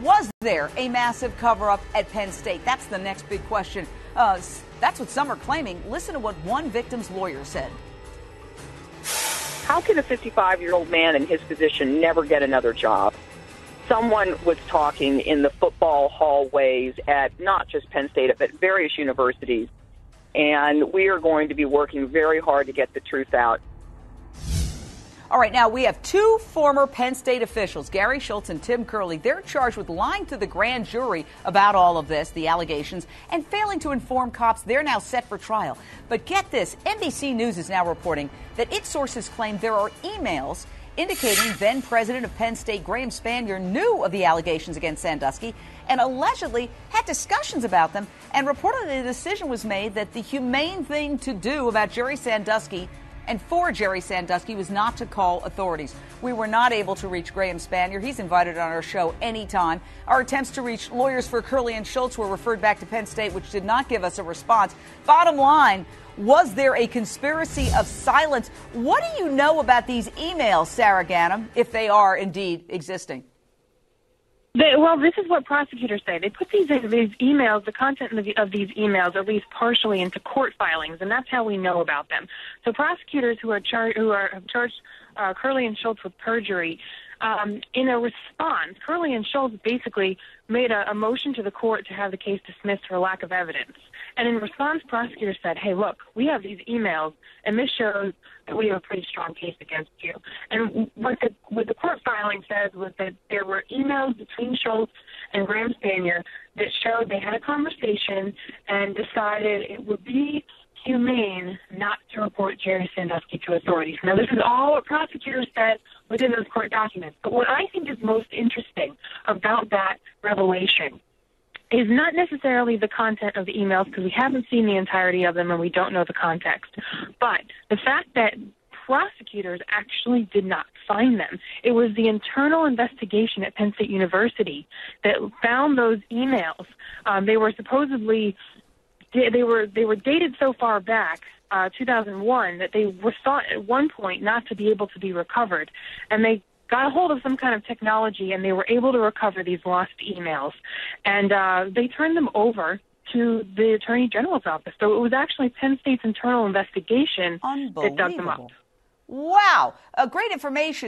Was there a massive cover-up at Penn State? That's the next big question. That's what some are claiming. Listen to what one victim's lawyer said. How can a 55-year-old man in his position never get another job? Someone was talking in the football hallways at not just Penn State, but various universities, and we are going to be working very hard to get the truth out. All right, now we have two former Penn State officials, Gary Schultz and Tim Curley. They're charged with lying to the grand jury about all of this, the allegations, and failing to inform cops. They're now set for trial. But get this, NBC News is now reporting that its sources claim there are emails indicating then president of Penn State Graham Spanier knew of the allegations against Sandusky and allegedly had discussions about them, and reportedly the decision was made that the humane thing to do about Jerry Sandusky and for Jerry Sandusky was not to call authorities. We were not able to reach Graham Spanier. He's invited on our show anytime. Our attempts to reach lawyers for Curley and Schultz were referred back to Penn State, which did not give us a response. Bottom line, was there a conspiracy of silence? What do you know about these emails, Sarah Ganim, if they are indeed existing? Well, this is what prosecutors say. They put these emails, the content of these emails, at least partially, into court filings, and that's how we know about them. So prosecutors who have charged Curley and Schultz with perjury, in a response, Curley and Schultz basically made a motion to the court to have the case dismissed for lack of evidence. And in response, prosecutors said, hey, look, we have these emails, and this shows that we have a pretty strong case against you. And what the court filing says was that there were emails between Schultz and Graham Spanier that showed they had a conversation and decided it would be humane not to report Jerry Sandusky to authorities. Now, this is all what prosecutors said within those court documents. But what I think is most interesting about that revelation is not necessarily the content of the emails, because we haven't seen the entirety of them and we don't know the context, but the fact that prosecutors actually did not find them. It was the internal investigation at Penn State University that found those emails. They were supposedly they were dated so far back, 2001, that they were thought at one point not to be able to be recovered, and they got a hold of some kind of technology, and they were able to recover these lost emails. And they turned them over to the Attorney General's office. So it was actually Penn State's internal investigation that dug them up. Wow. Great information.